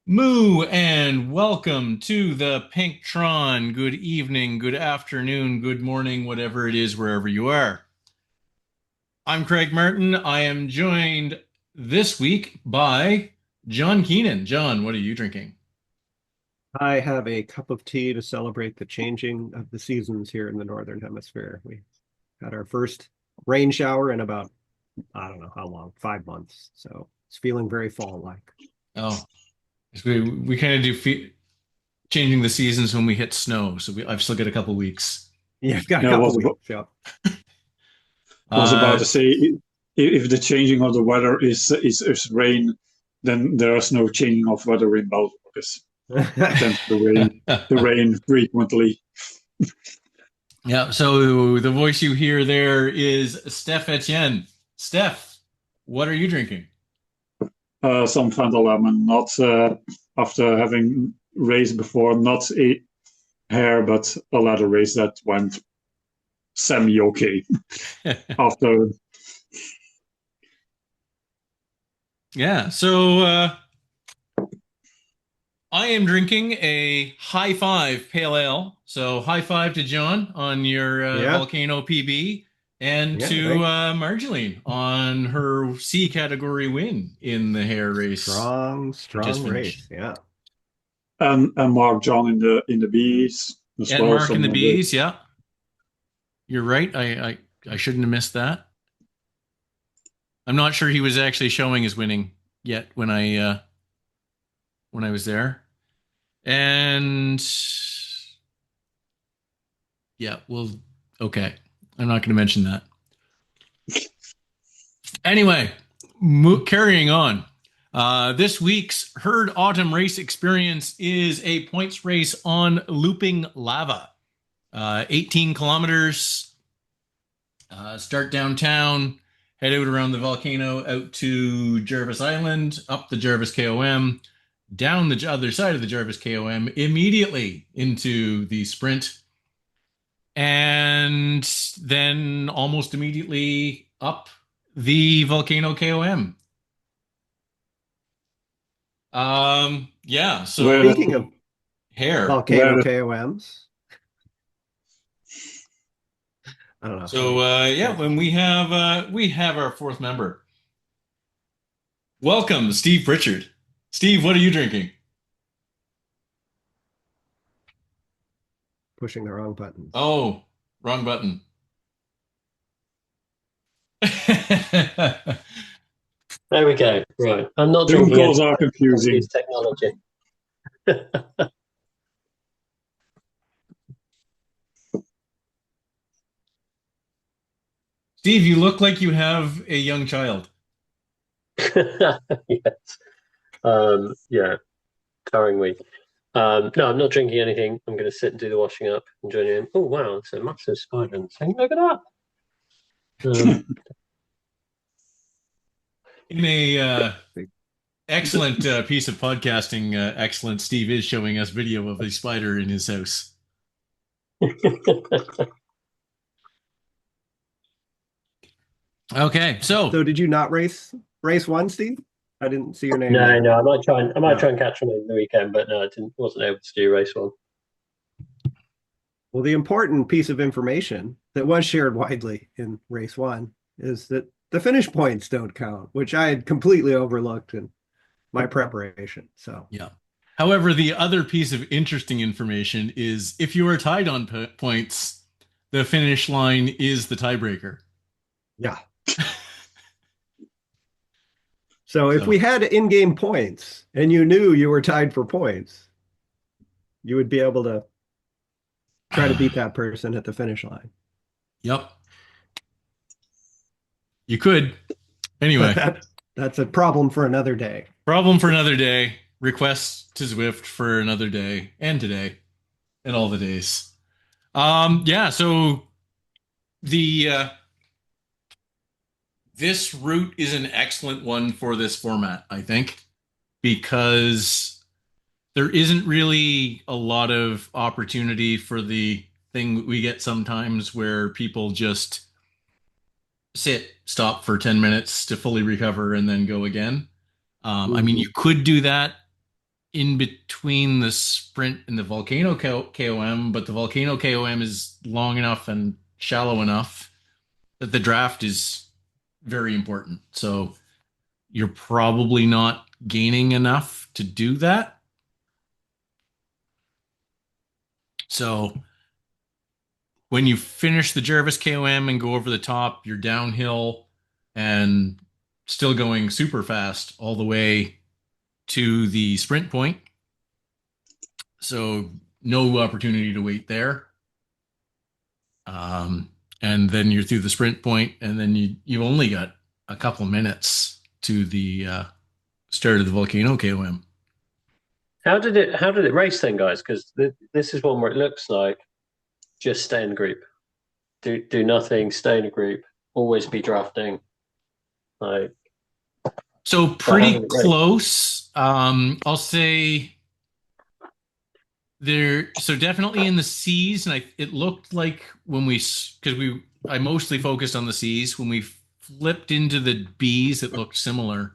Moo and welcome to the Pinktron. Good evening, good afternoon, good morning, whatever it is, wherever you are. I'm Craig Martin. I am joined this week by John Keenan. John, what are you drinking? I have a cup of tea to celebrate the changing of the seasons here in the Northern Hemisphere. We had our first rain shower in about, I don't know how long, 5 months. So it's feeling very fall-like. Oh, we kind of do changing the seasons when we hit snow, so I've still got a couple weeks. Yeah, I've got a Yeah, couple weeks. Yeah. was about Uh, to say if the changing of the weather is rain, then there is no changing of weather in Belgium because it tends to rain frequently. yeah, so the voice you hear there is Steph Etienne. Steph, what are you drinking? Some Fanta lemon, not after having raced before, not a hair, but a ladder race that went semi okay after. Yeah, so I am drinking a high five pale ale. So high five to John on your Yeah. Volcano PB and Yeah. to Thanks. Marjeline on her C category win in the hair race Strong, we just strong finished. race. Yeah. And Mark John in the bees as And well. Mark in Some the of the bees, yeah, you're right. I shouldn't have missed that. I'm not sure he was actually showing his winning yet when I was there. And yeah, well, okay. I'm not going to mention that. Anyway, carrying on. This week's Herd Autumn Race Experience is a points race on looping lava. 18 kilometers. Start downtown, head out around the volcano, out to Jervis Island, up the Jervis KOM, down the other side of the Jervis KOM, immediately into the sprint, and then almost immediately up the volcano KOM. Yeah, where so Speaking of hair. volcano where KOMs, I don't know. So yeah, when we have our fourth member. Welcome, Steve Pritchard. Steve, what are you drinking? Pushing the wrong buttons. Oh, wrong button. There we go. Right. I'm not Zoom drinking any. calls are I use confusing. technology. Steve, you look like you have a young child. Yes. Yeah. Tiring week. No, I'm not drinking anything. I'm going to sit and do the washing up and join in. Oh, wow. It's a massive spider. Look at that. Um, In a excellent piece of podcasting, excellent, Steve is showing us video of a spider in his house. Okay, so So did you not race one, Steve? I didn't see your name no, there. no. I might try No. and catch one over the weekend, but no, I didn't. Wasn't able to do race one. Well, the important piece of information that was shared widely in race one is that the finish points don't count, which I had completely overlooked in my preparation. So, yeah. However, the other piece of interesting information is if you are tied on points, the finish line is the tiebreaker. yeah. So if So, we had in-game points and you knew you were tied for points, you would be able to try to beat that person at the finish line. yep, you could. But Anyway, that's a problem for another day. problem for another day. Requests to Zwift for another day and today and all the days. Yeah, so the this route is an excellent one for this format, I think, because there isn't really a lot of opportunity for the thing we get sometimes where people just stop for 10 minutes to fully recover and then go again. I mean, Mhm. you could do that in between the sprint and the volcano KOM, but the volcano KOM is long enough and shallow enough that the draft is very important. So you're probably not gaining enough to do that. So when you finish the Jervis KOM and go over the top, you're downhill and still going super fast all the way to the sprint point. So no opportunity to wait there. And then you're through the sprint point, and then you've only got a couple minutes to the start of the volcano KOM. How did it race then, guys? Because this is one where it looks like just stay in the group, do nothing, stay in a group, always be drafting. Like, So how pretty did it race? close. I'll say there. So definitely in the C's, and it looked like when I mostly focused on the C's. When we flipped into the B's, it looked similar.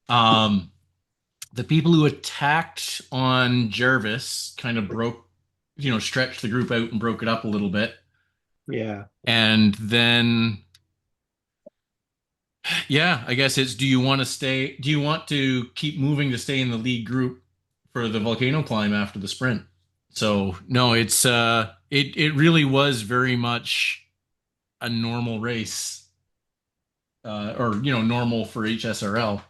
Um, the people who attacked on Jervis kind of stretched the group out and broke it up a little bit. Yeah. And then, yeah, I guess do you want to keep moving to stay in the lead group for the volcano climb after the sprint? So no, it really was very much a normal race, or normal for HSRL.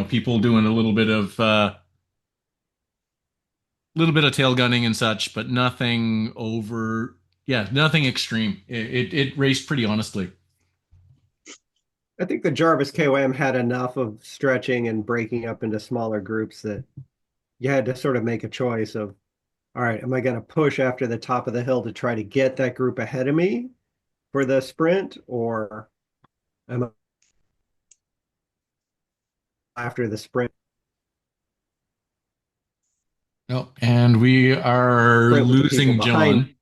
People doing a little bit of tail gunning and such, but nothing over, yeah, nothing extreme. It raced pretty honestly. I think the Jarvis KOM had enough of stretching and breaking up into smaller groups that you had to sort of make a choice of, all right, am I going to push after the top of the hill to try to get that group ahead of me for the sprint, or am I after the sprint? No, and we are Sprint with the people losing behind. John.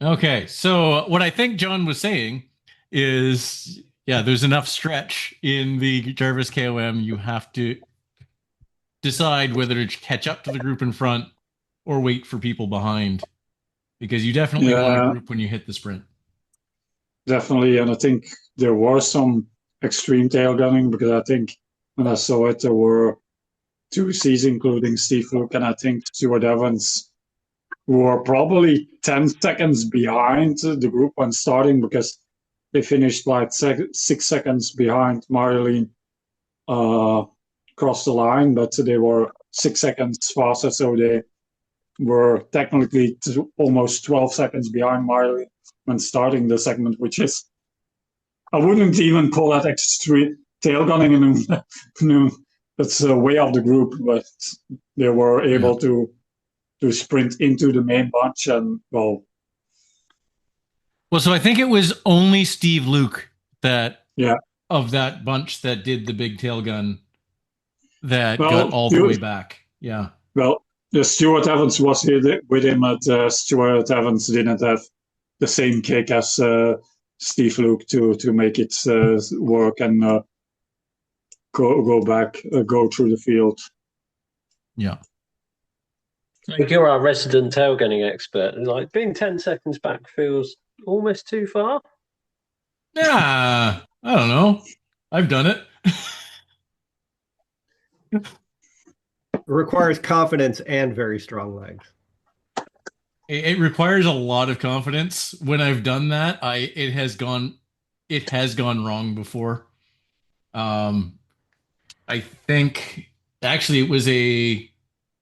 Okay, so what I think John was saying is, yeah, there's enough stretch in the Jarvis KOM. You have to decide whether to catch up to the group in front or wait for people behind, because you definitely want a Yeah, group when you hit the sprint. definitely. And I think there was some extreme tail gunning because I think when I saw it, there were two C's, including Steve Luke and I think Stuart Evans, who were probably 10 seconds behind the group when starting because they finished like 6 seconds behind Marlene across the line, but they were 6 seconds faster, so they were technically almost 12 seconds behind Marley when starting the segment, which is, I wouldn't even call that extreme tail gunning in a, that's way off the group, but they were Yeah. able to sprint into the main bunch and, well, Well, so I think it was only Steve Luke that yeah. of that bunch that did the big tail gun that got Well, all the way back. Yeah. well, the Stuart Evans was here with him, but Stuart Evans didn't have the same kick as Steve Luke to make it work and go back, go through the field. Yeah. Like, you're our resident tail gunning expert, and like being 10 seconds back feels almost too far. Yeah. I don't know. I've done it. It requires confidence and very strong legs. It requires a lot of confidence. When I've done that, it has gone wrong before. I think actually it was a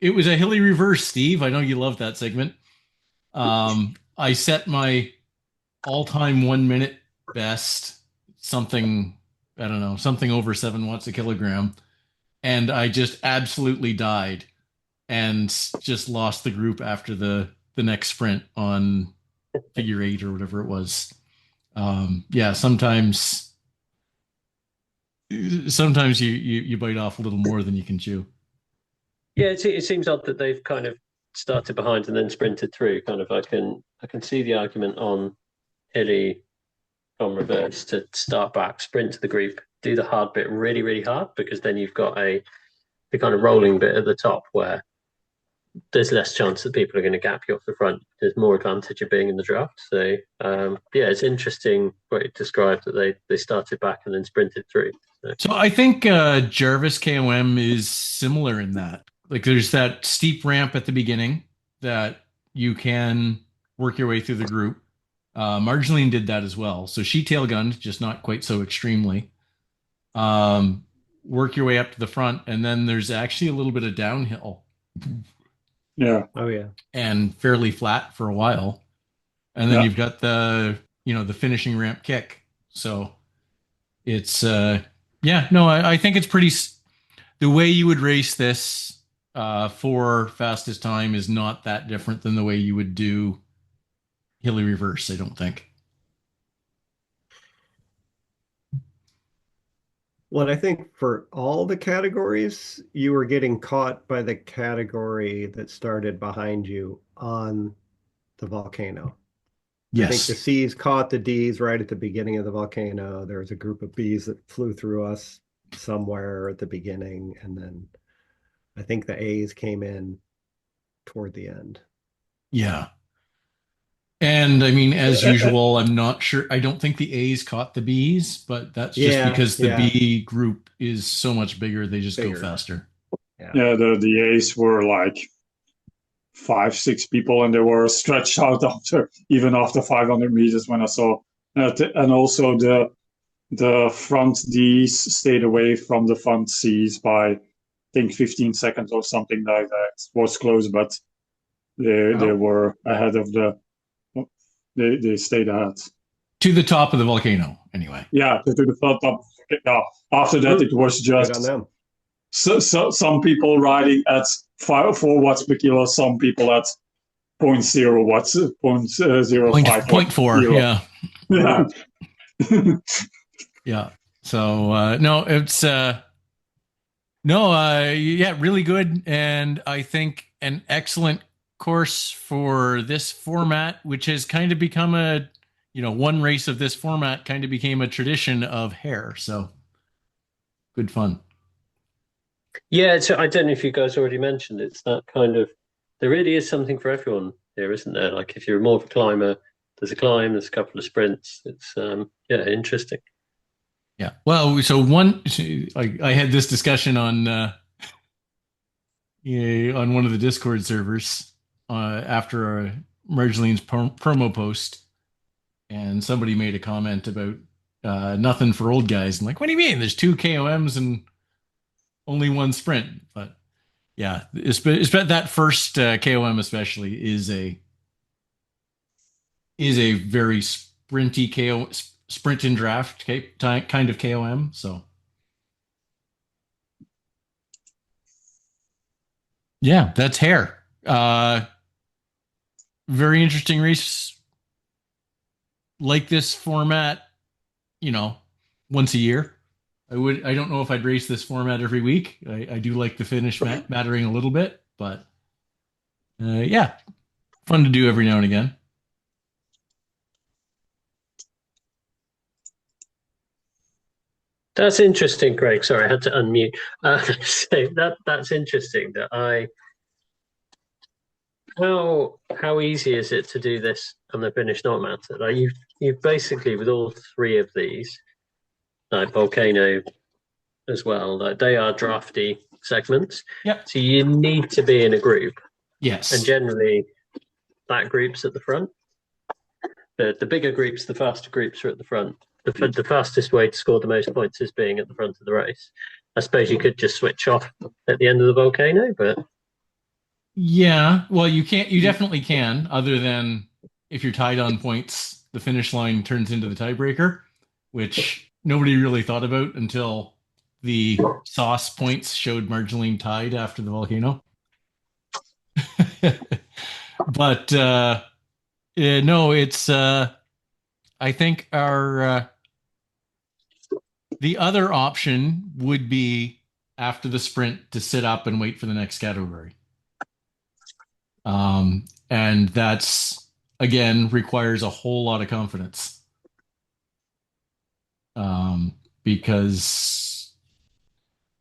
hilly reverse, Steve. I know you love that segment. I set my all-time 1 minute best, something, I don't know, something over 7 watts a kilogram, and I just absolutely died and just lost the group after the next sprint on figure eight or whatever it was. Yeah, sometimes you bite off a little more than you can chew. Yeah, it seems odd that they've kind of started behind and then sprinted through. Kind of, I can see the argument on hilly on reverse to start back, sprint to the group, do the hard bit really, really hard, because then you've got the kind of rolling bit at the top where there's less chance that people are going to gap you off the front. There's more advantage of being in the draft. So yeah, it's interesting what you described, that they started back and then sprinted through. So I think Jarvis KOM is similar in that. Like there's that steep ramp at the beginning that you can work your way through the group. Marceline did that as well. So she tail gunned, just not quite so extremely. Um, Work your way up to the front, and then there's actually a little bit of downhill. Yeah. Oh yeah. And fairly flat for a while. And then Yeah. you've got the finishing ramp kick. So it's yeah, no, I think it's pretty the way you would race this for fastest time is not that different than the way you would do hilly reverse, I don't think. Well, I think for all the categories, you were getting caught by the category that started behind you on the volcano. I think the Yes. C's caught the D's right at the beginning of the volcano. There was a group of B's that flew through us somewhere at the beginning, and then I think the A's came in toward the end. Yeah. And I mean, as usual, I'm not sure. I don't think the A's caught the B's, but that's just Yeah, because the yeah, B group is so much bigger, they just go bigger. faster. Yeah. Yeah, the A's were like 5, 6 people, and they were stretched out even after 500 meters when I saw that. And also the front D's stayed away from the front C's by I think 15 seconds or something like that. It was close, but they were ahead of they stayed ahead. To the top of the volcano, anyway. Yeah, to the top. Yeah. After that, it was Good on just them. so some people riding at 4 watts per kilo, some people at 0.0 watts, 0.05 Point four, kilo. yeah. Yeah. Yeah. So no, it's yeah, really good, and I think an excellent course for this format, which has kind of become one race of this format kind of became a tradition of H.A.R.E. So good fun. Yeah, so I don't know if you guys already mentioned, it's that kind of, there really is something for everyone here, isn't there? Like if you're more of a climber, there's a climb, there's a couple of sprints. It's yeah, interesting. Yeah. Well, so I had this discussion on on one of the Discord servers after Marjolaine's promo post, and somebody made a comment about nothing for old guys. And like, what do you mean? There's 2 KOMs and only 1 sprint. But yeah, it's that first KOM especially is a very sprinty KO sprint and draft kind of KOM. So yeah, that's H.A.R.E. Very interesting race. Like this format, once a year. I don't know if I'd race this format every week. I do like the finish mattering a little bit, but yeah, fun to do every now and again. That's interesting, Greg. Sorry, I had to unmute. So that's interesting. How easy is it to do this on the finish not matter? Like you've basically, with all 3 of these, like volcano as well, like they are drafty segments. Yep. So you need to be in a group. Yes. And generally, that group's at the front. The bigger groups, the faster groups are at the front. The fastest way to score the most points is being at the front of the race. I suppose you could just switch off at the end of the volcano, but yeah, well, you can't. You definitely can. Other than if you're tied on points, the finish line turns into the tiebreaker, which nobody really thought about until the sauce points showed Marceline tied after the volcano. But no, it's I think our the other option would be after the sprint to sit up and wait for the next category. And that's again requires a whole lot of confidence. because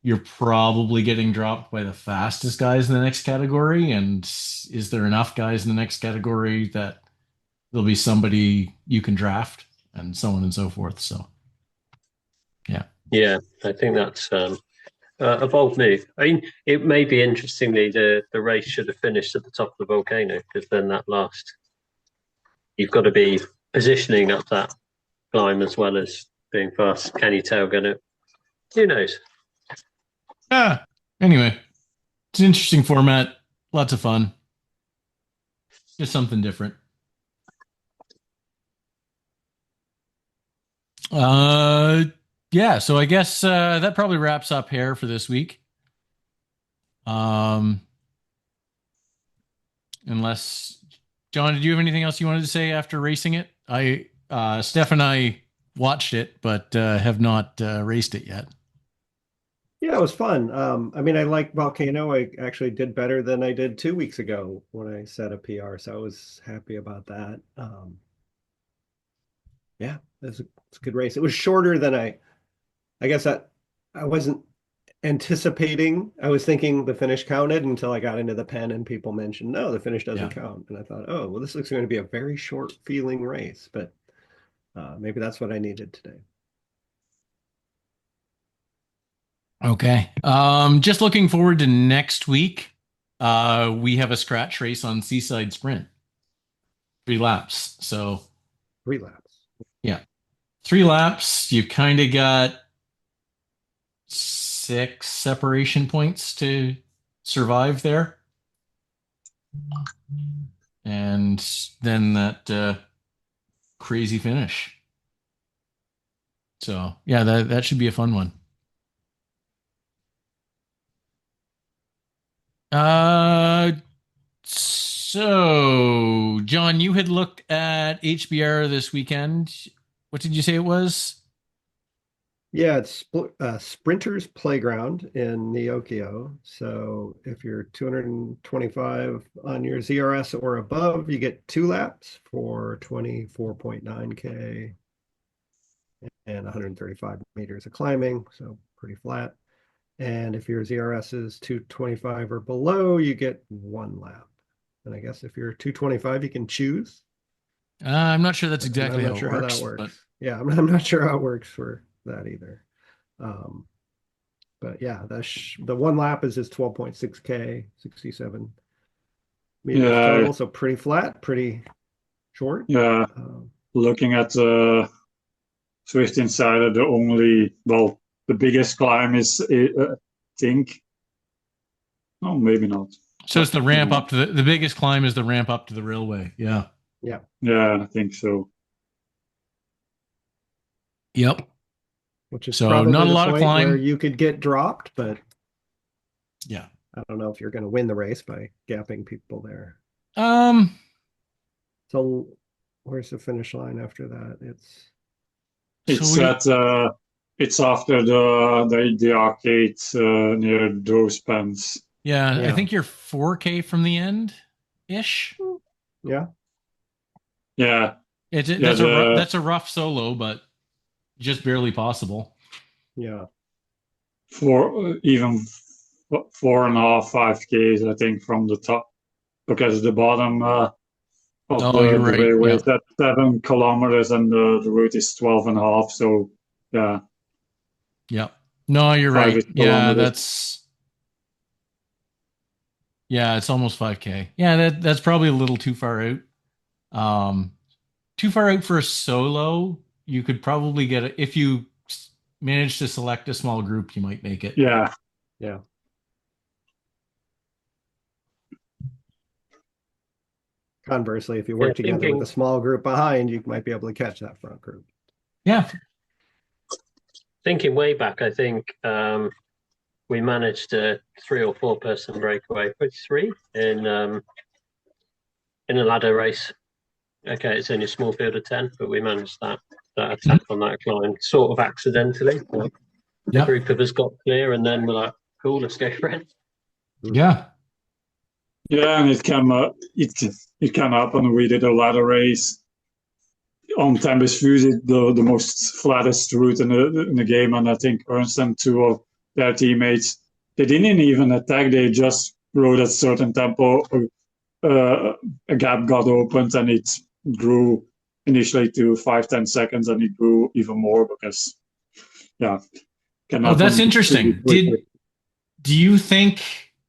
you're probably getting dropped by the fastest guys in the next category. And is there enough guys in the next category that there'll be somebody you can draft and so on and so forth? So, yeah. Yeah, I think that's a bold move. I mean, it may be interestingly the race should have finished at the top of the volcano, because then that last you've got to be positioning up that climb as well as being fast. Can you tailgun it? Who knows? Yeah. Anyway, it's an interesting format. Lots of fun. Just something different. Yeah, so I guess that probably wraps up H.A.R.E for this week. Unless, John, did you have anything else you wanted to say after racing it? Steph and I watched it, but have not raced it yet. Yeah, it was fun. I mean, I like Volcano. I actually did better than I did 2 weeks ago when I set a PR, so I was happy about that. Yeah, it's a good race. It was shorter than I guess that I wasn't anticipating. I was thinking the finish counted until I got into the pen and people mentioned, no, the finish doesn't count. And I thought, oh, well, this looks going to be a very short feeling race, but maybe that's what I needed today. Okay. Just looking forward to next week. We have a scratch race on Seaside Sprint. 3 laps. So 3 laps. yeah. 3 laps. You've kind of got 6 separation points to survive there. And then that crazy finish. So yeah, that should be a fun one. So John, you had looked at HBR this weekend. What did you say it was? Yeah, it's Sprinter's Playground in Neokio. So if you're 225 on your ZRS or above, you get 2 laps for 24.9K and 135 meters of climbing. So pretty flat. And if your ZRS is 225 or below, you get 1 lap. And I guess if you're 225, you can choose. I'm not sure that's And exactly I'm not how sure it how works. that works. But... Yeah, I'm not sure how it works for that either. But yeah, the 1 lap is just 12.6K, 67 meters total. So pretty flat, pretty short. Yeah. Looking at the Zwift Insider, the biggest climb is, I think, oh, maybe not. So it's the ramp up to the biggest climb is the ramp up to the railway. Yeah. Yeah. Yeah, I think so. Yep. Which is so probably not a the lot of point climb where you could get dropped, but yeah, I don't know if you're going to win the race by gapping people there. So where's the finish line after that? It's after the arcade near those pens. Yeah, I think you're 4K from the end ish. Yeah. Yeah. That's a rough solo, but just barely possible. Yeah. Even 4.5, 5Ks, I think, from the top, because the bottom of you're right. railway is at 7 kilometers and the route is 12.5. So yeah. Yep. No, you're right. Yeah, it's almost 5K. Yeah, that's probably a little too far out. Too far out for a solo. You could probably get it if you manage to select a small group. You might make it. Yeah. Yeah. Conversely, if you work together with a small group behind, you might be able to catch that front group. Yeah. Thinking way back, I think we managed a 3 or 4 person breakaway, pretty 3 in a ladder race. Okay, it's only a small field of 10, but we managed that attack on that climb sort of accidentally. The group of us got clear, and then we're like, cool, let's go for it. Yeah. Yeah, and it can happen. We did a ladder race on Tempest Fuse, the most flattest route in the game, and I think Ernst and two of their teammates, they didn't even attack, they just rode at certain tempo. A gap got opened and it grew initially to 5-10 seconds, and it grew even more because yeah, can Oh, that's happen pretty interesting. quickly. Do you think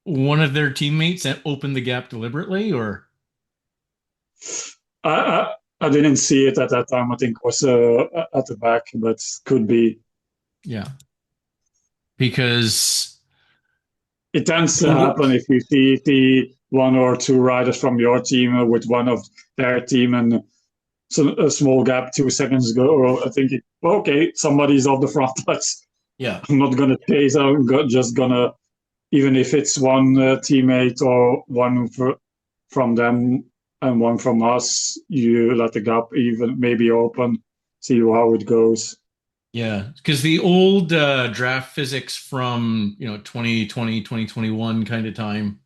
one of their teammates opened the gap deliberately, or? I, I I didn't see it at that time. I think it was at the back, but could be. Yeah, because It tends to they happen look. if you see the one or two riders from your team with one of their team, and so a small gap 2 seconds ago, or I think, okay, somebody's off the front. Let's. Yeah, I'm not gonna chase. I'm just gonna, even if it's one teammate or one from them and one from us, you let the gap even maybe open, see how it goes. yeah, because the old draft physics from 2020, 2021 kind of time,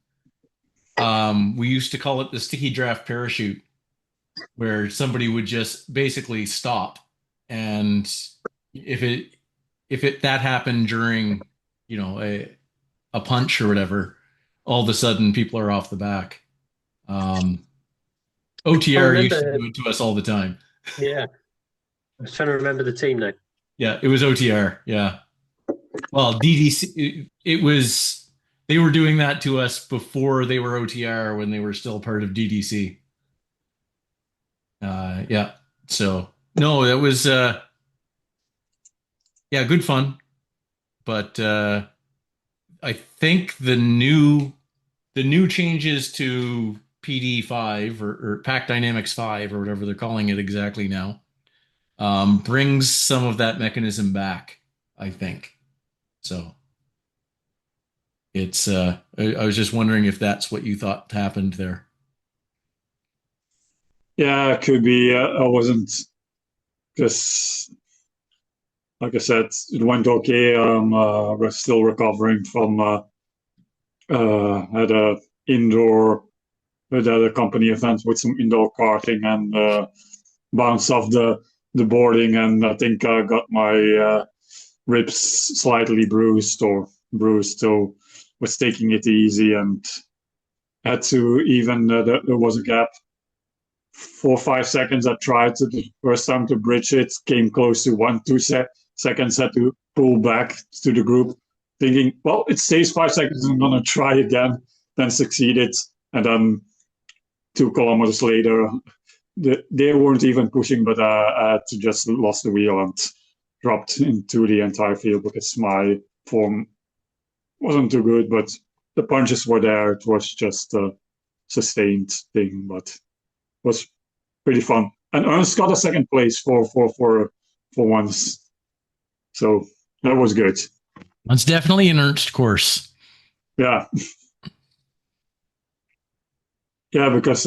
we used to call it the sticky draft parachute, where somebody would just basically stop, and if it if it that happened during a punch or whatever, all of a sudden people are off the back. Um, I OTR used to remember. do it to us all the time. Yeah, I was trying to remember the team name. Yeah, it was OTR. Yeah. Well, DDC, it was, they were doing that to us before they were OTR when they were still part of DDC. Yeah. So, no, that was, yeah, good fun. But I think the new changes to PD5 or Pack Dynamics 5 or whatever they're calling it exactly now, brings some of that mechanism back, I think. So it's I was just wondering if that's what you thought happened there. Yeah, it could be. I wasn't, because, like I said, it went okay. We're still recovering from had a indoor with a company event with some indoor karting, and bounced off the boarding, and I think I got my ribs slightly bruised. So was taking it easy and had to even there was a gap 4 or 5 seconds. I tried to the first time to bridge it, came close to 1 2 seconds, had to pull back to the group, thinking, well, it stays 5 seconds, I'm gonna try again, then succeeded. And then 2 kilometers later, they weren't even pushing, but I had to just lost the wheel and dropped into the entire field because my form wasn't too good, but the punches were there. It was just a sustained thing, but it was pretty fun. And Ernst got a second place for once, so that was good. That's definitely an Ernst course. Yeah, yeah, because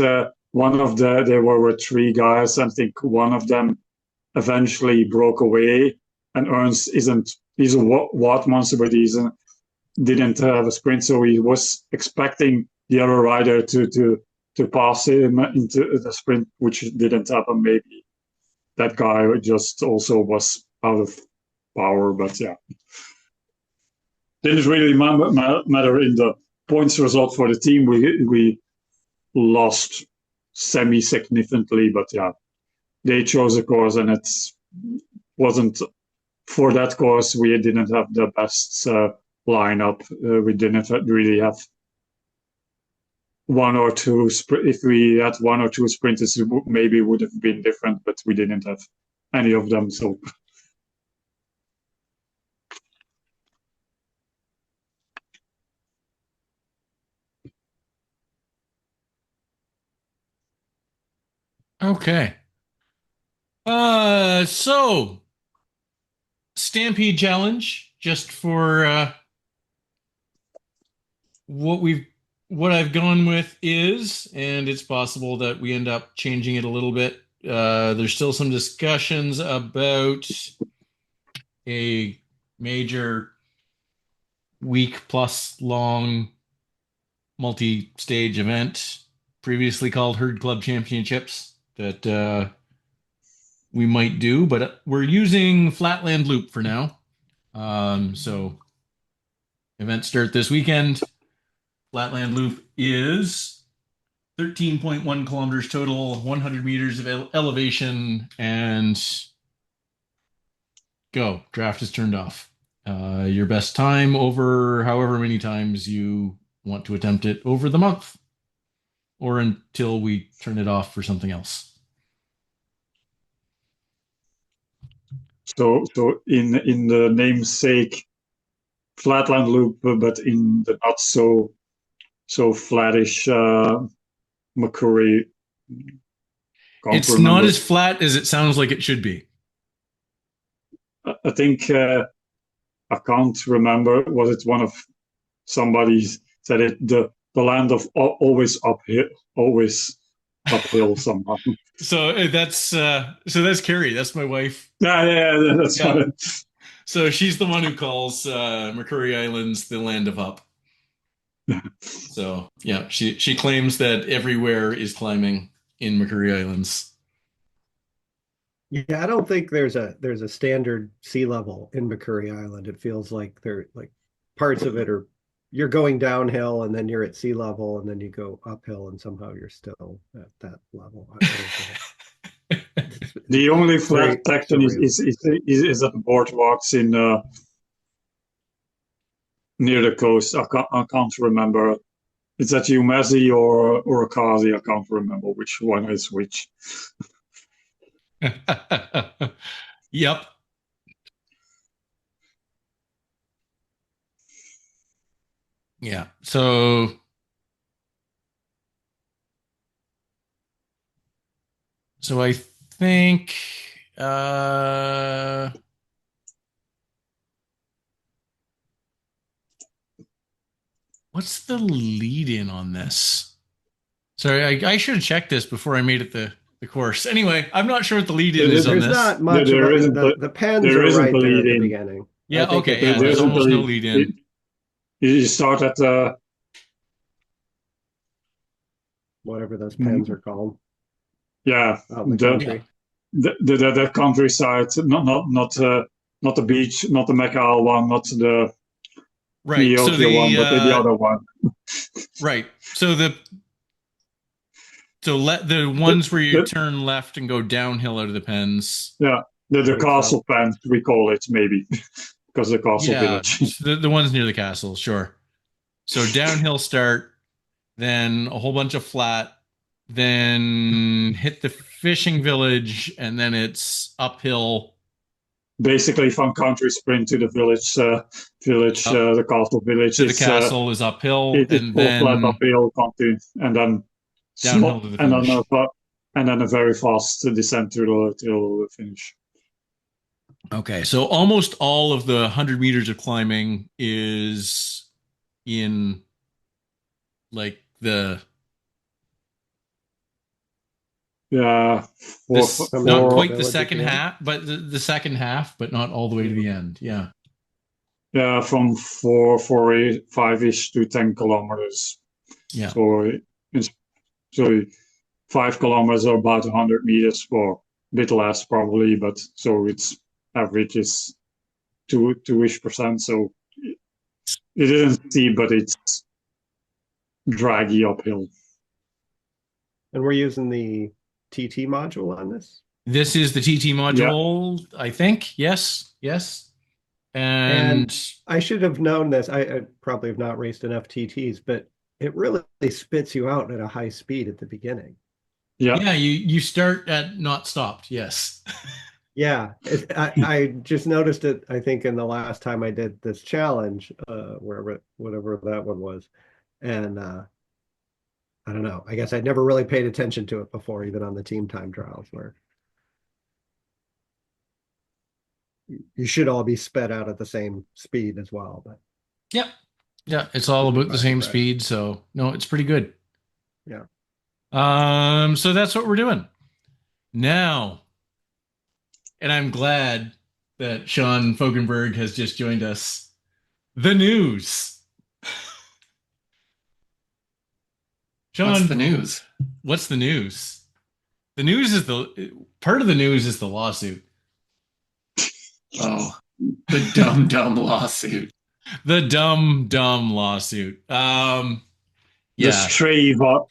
one of there were three guys. I think one of them eventually broke away, and Ernst isn't. He's a watt monster, but didn't have a sprint, so he was expecting the other rider to pass him into the sprint, which didn't happen. Maybe that guy just also was out of power, but yeah, didn't really matter in the points result for the team. We lost semi significantly, but yeah, they chose a course, and it wasn't for that course. We didn't have the best lineup. We didn't really have one or two. If we had one or two sprinters, it maybe would have been different, but we didn't have any of them. So Okay. So Stampede Challenge, just for what we've what I've gone with is, and it's possible that we end up changing it a little bit. There's still some discussions about a major week plus long multi-stage event, previously called Herd Club Championships, that we might do, but we're using Flatland Loop for now. So events start this weekend. Flatland Loop is 13.1 kilometers total, 100 meters of elevation, and go. Draft is turned off. Your best time over however many times you want to attempt it over the month, or until we turn it off for something else. So in the namesake Flatland Loop, but in the not so flattish McCurry. It's not as flat as it sounds like it should be. I think I can't remember. Was it one of somebody said it? The land of always uphill somehow. So that's Carrie. That's my wife. Yeah, that's Yeah. what. So she's the one who calls McCurry Islands the land of up. So yeah, she claims that everywhere is climbing in McCurry Islands. Yeah, I don't think there's a standard sea level in McCurry Island. It feels like there like parts of it are you're going downhill and then you're at sea level and then you go uphill and somehow you're still at that level. The only flat section is at the boardwalks in near the coast. I can't remember. It's at Umezi or Akazi. I can't remember which one is which. Yep. Yeah. So I think what's the lead in on this? Sorry, I should have checked this before I made it the course. Anyway, I'm not sure what the lead in is on this. There's not much there about isn't the pens are right there at the beginning. Yeah, okay, yeah, there's almost no lead in. You start at whatever those pens are called. Yeah, the countryside, not the beach, not the Mecca one, not the right. So one, but the other one. Right. So the ones where you turn left and go downhill out of the pens. Yeah, the castle pens we call it maybe because the castle village. The ones near the castle, sure. So downhill start, then a whole bunch of flat, then hit the fishing village, and then it's uphill. Basically, from country sprint to the village, the castle village. So the castle is uphill, and then flat uphill, and then downhill to the finish. And then a very fast descent till the finish. Okay, so almost all of the 100 meters of climbing is in like the not quite the second half, but the second half, but not all the way to the end. Yeah. Yeah, from 5-ish to 10 kilometers. Yeah. So 5 kilometers or about 100 meters, or a bit less probably, but so its average is 2-ish%. So it isn't steep, but it's draggy uphill. And we're using the TT module on this? This is the TT module, yeah. I think. Yes. And I should have known this. I probably have not raced enough TTs, but it really spits you out at a high speed at the beginning. Yeah, you start at not stopped. Yes. Yeah, I just noticed it. I think in the last time I did this challenge, whatever that one was, and I don't know. I guess I'd never really paid attention to it before, even on the team time trials, where you should all be sped out at the same speed as well. But yeah, it's all about the same speed. So no, it's pretty good. Yeah. So that's what we're doing now. And I'm glad that Sean Fogenberg has just joined us. The news. Sean, what's the news? What's the news? The news is the part of the news is the lawsuit. Oh, the dumb, dumb lawsuit. The dumb lawsuit. Yeah.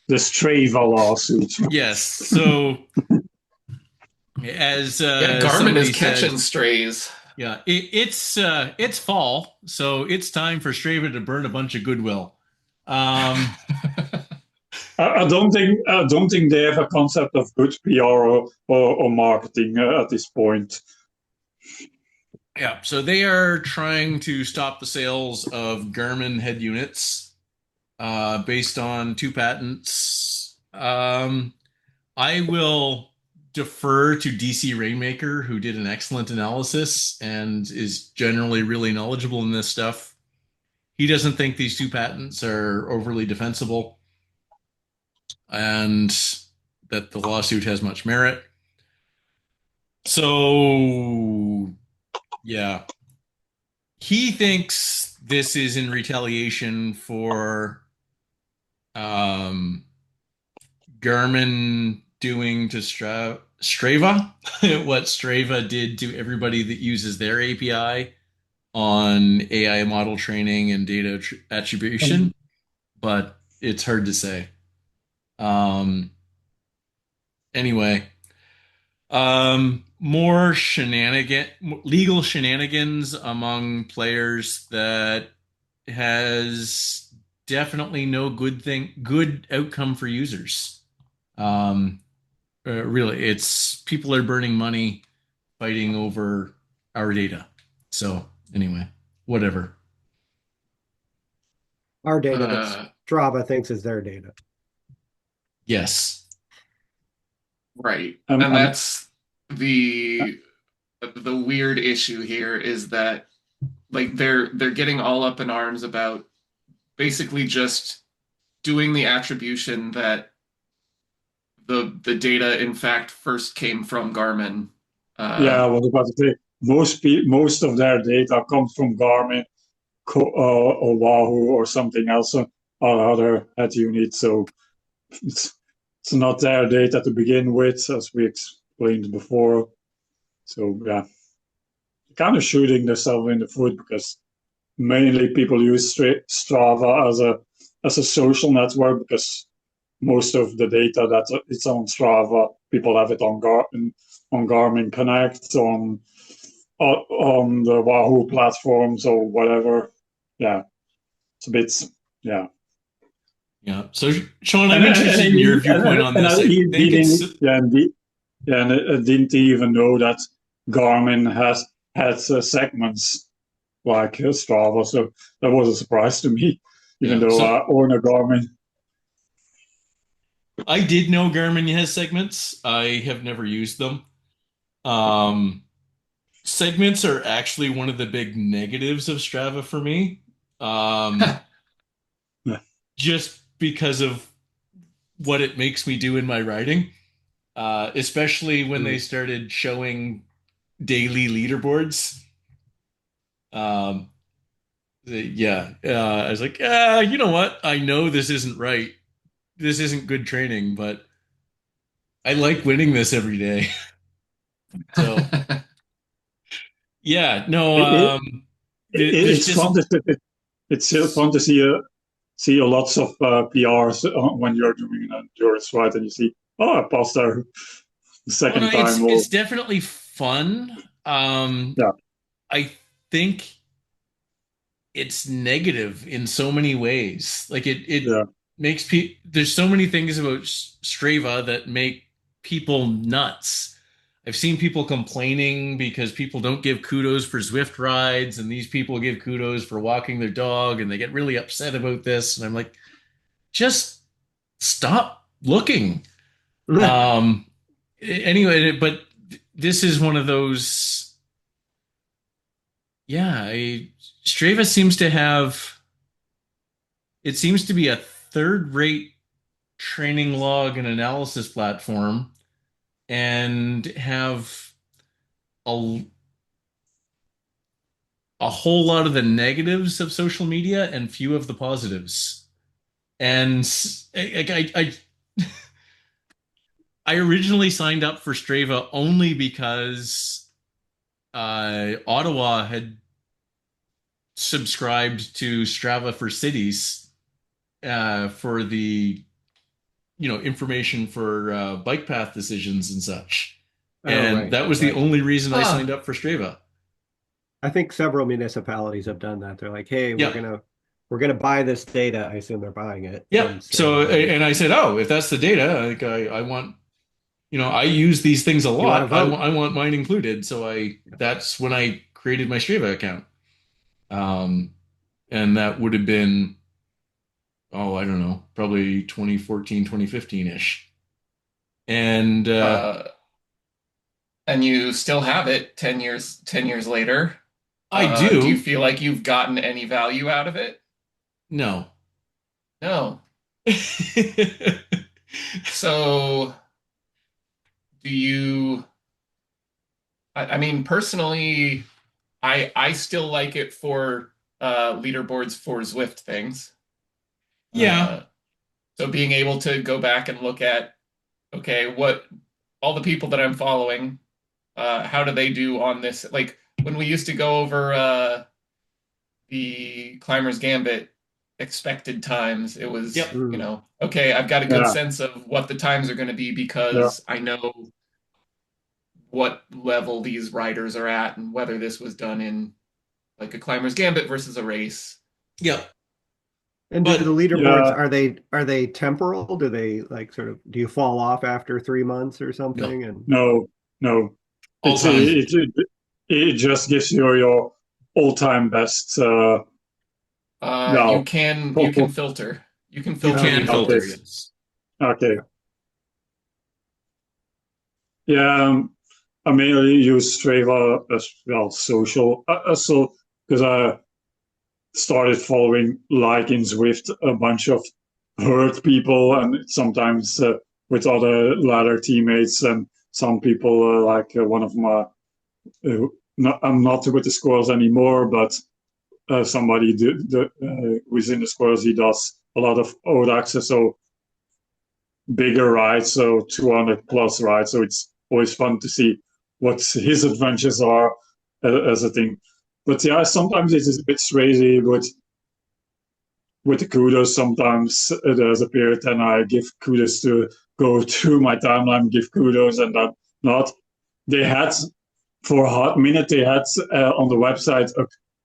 The Strava lawsuit. Yes. So as Yeah, Garmin somebody is said, catching strays. yeah, it's fall, so it's time for Strava to burn a bunch of goodwill. Um, I don't think they have a concept of good PR or marketing at this point. yeah, so they are trying to stop the sales of Garmin head units based on two patents. I will defer to DC Rainmaker, who did an excellent analysis and is generally really knowledgeable in this stuff. He doesn't think these two patents are overly defensible and that the lawsuit has much merit. So, yeah, he thinks this is in retaliation for um, Garmin doing to Strava what Strava did to everybody that uses their API on AI model training and data attribution, but it's hard to say. Um, anyway, more legal shenanigans among players that has definitely no good outcome for users. Um, really, it's people are burning money fighting over our data. So anyway, whatever. Our data that Strava thinks is their data. Yes. Right. And that's the weird issue here is that like they're getting all up in arms about basically just doing the attribution that the data in fact first came from Garmin. Yeah, I was about to say most of their data comes from Garmin or Wahoo or something else or other head unit. So it's not their data to begin with, as we explained before. So yeah, kind of shooting themselves in the foot because mainly people use Strava as a social network because most of the data that it's on Strava, people have it on Garmin Connect, on the Wahoo platforms or whatever. Yeah, it's a bit, yeah. Yeah. So, Sean, I'm interested in your viewpoint on this. I think it's and I didn't even know that Garmin had segments like Strava, so that was a surprise to me, even yeah. though So I own a Garmin. I did know Garmin has segments. I have never used them. Um, segments are actually one of the big negatives of Strava for me. Um, just because of what it makes me do in my writing, especially when they started showing daily leaderboards. Um, I was like, you know what? I know this isn't right. This isn't good training, but I like winning this every day. So, yeah, no, It, there's it's fun just, it's still fun to see a lots of PRs when you're doing an endurance ride and you see, oh, I passed there the oh no, second time. it's definitely fun. Yeah, I think it's negative in so many ways. Like it yeah. makes people. There's so many things about Strava that make people nuts. I've seen people complaining because people don't give kudos for Zwift rides, and these people give kudos for walking their dog, and they get really upset about this. And I'm like, just stop looking. Um, anyway, but this is one of those. Yeah, Strava seems to have. It seems to be a third-rate training log and analysis platform, and have a a whole lot of the negatives of social media and few of the positives. And I originally signed up for Strava only because Ottawa had subscribed to Strava for cities for the information for bike path decisions and such. Oh, And right, that was the right. only reason I Huh. signed up for Strava. I think several municipalities have done that. They're like, hey, we're Yeah. gonna we're gonna buy this data. I assume they're buying it Yeah. and So, saying, and I said, oh, if that's the data, like I want, I use these things a you want to lot. vote? I want mine included. So Yeah. that's when I created my Strava account. Um, and that would have been, oh, I don't know, probably 2014, 2015-ish. And Uh, and you still have it 10 years later. I Do you do. feel like you've gotten any value out of it? No. No. So do you, I mean, personally, I still like it for leaderboards for Zwift things. Yeah. Uh, so being able to go back and look at, okay, what all the people that I'm following, how do they do on this? Like when we used to go over the Climber's Gambit expected times, it was, Yep. Mm. okay, I've got a good Yeah, sense of what the times are going to be yeah, because I know what level these riders are at and whether this was done in like a Climber's Gambit versus a race. Yep. And do the But leaderboards yeah. are they temporal? Do they like sort of do you fall off after 3 months or no, something? And No, no. all It's time. it just gives you your all-time best. You Well, can filter. You can You filter can okay, okay, filter, leaderboards. yes. okay. yeah, Yeah, I mainly use Strava as well, social. So because I started following, like in Zwift, a bunch of hurt people, and sometimes with other ladder teammates, and some people like one of my. I'm not with the squirrels anymore, but somebody who's in the squirrels, he does a lot of old access, so bigger rides, so 200 plus rides. So it's always fun to see what his adventures are as a thing. But yeah, sometimes it is a bit crazy with the kudos. Sometimes there's a period and I give kudos to go through my timeline, give kudos, and that not. They had for a hot minute, they had on the website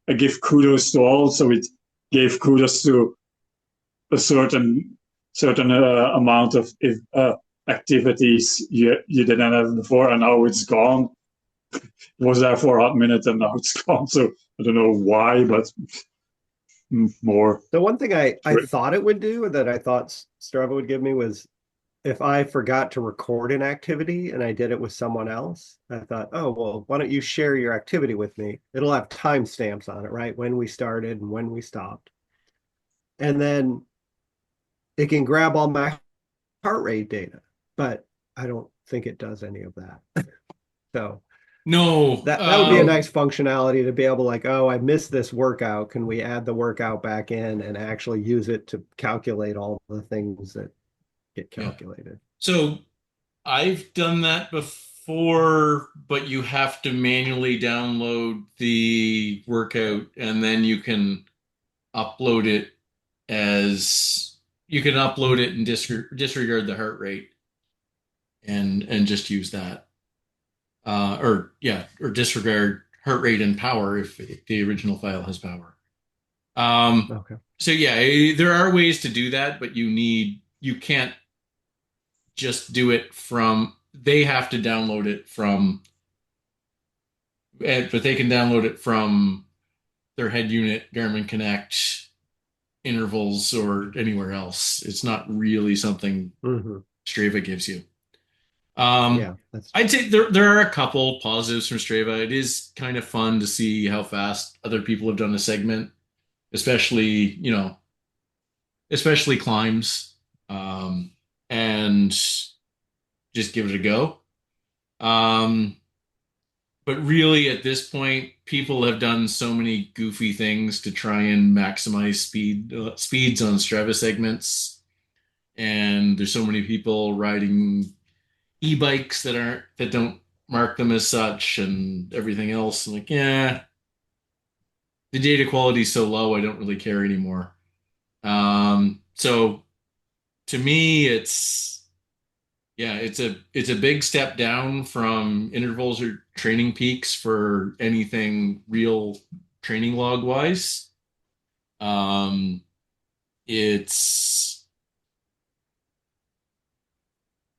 a give kudos to all, so it gave kudos to a certain amount of activities you didn't have before, and now it's gone. It was there for a hot minute, and now it's gone. So I don't know why, but more. the one thing I thought it would do that I thought Strava would give me was if I forgot to record an activity and I did it with someone else, I thought, oh, well, why don't you share your activity with me? It'll have timestamps on it, right? When we started and when we stopped. And then it can grab all my heart rate data, but I don't think it does any of that. So No. that would be a nice functionality to be able like, oh, I missed this workout. Can we add the workout back in and actually use it to calculate all the things that get Yeah. calculated? So I've done that before, but you have to manually download the workout and then upload it as you can upload it and disregard the heart rate and just use that. Or disregard heart rate and power if the original file has power. Um, Okay. so yeah, there are ways to do that, but you can't just do it from, they have to download it from, but they can download it from their head unit, Garmin Connect, intervals, or anywhere else. It's not really something Mm-hmm. Strava gives you. Um, Yeah, that's I'd say there are a couple positives from Strava. It is kind of fun to see how fast other people have done a segment, especially, especially climbs, and just give it a go. Um, but really, at this point, people have done so many goofy things to try and maximize speeds on Strava segments, and there's so many people riding e-bikes that don't mark them as such and everything else. I'm like, yeah, the data quality is so low, I don't really care anymore. So to me, it's a big step down from intervals or training peaks for anything real training log wise. Um, it's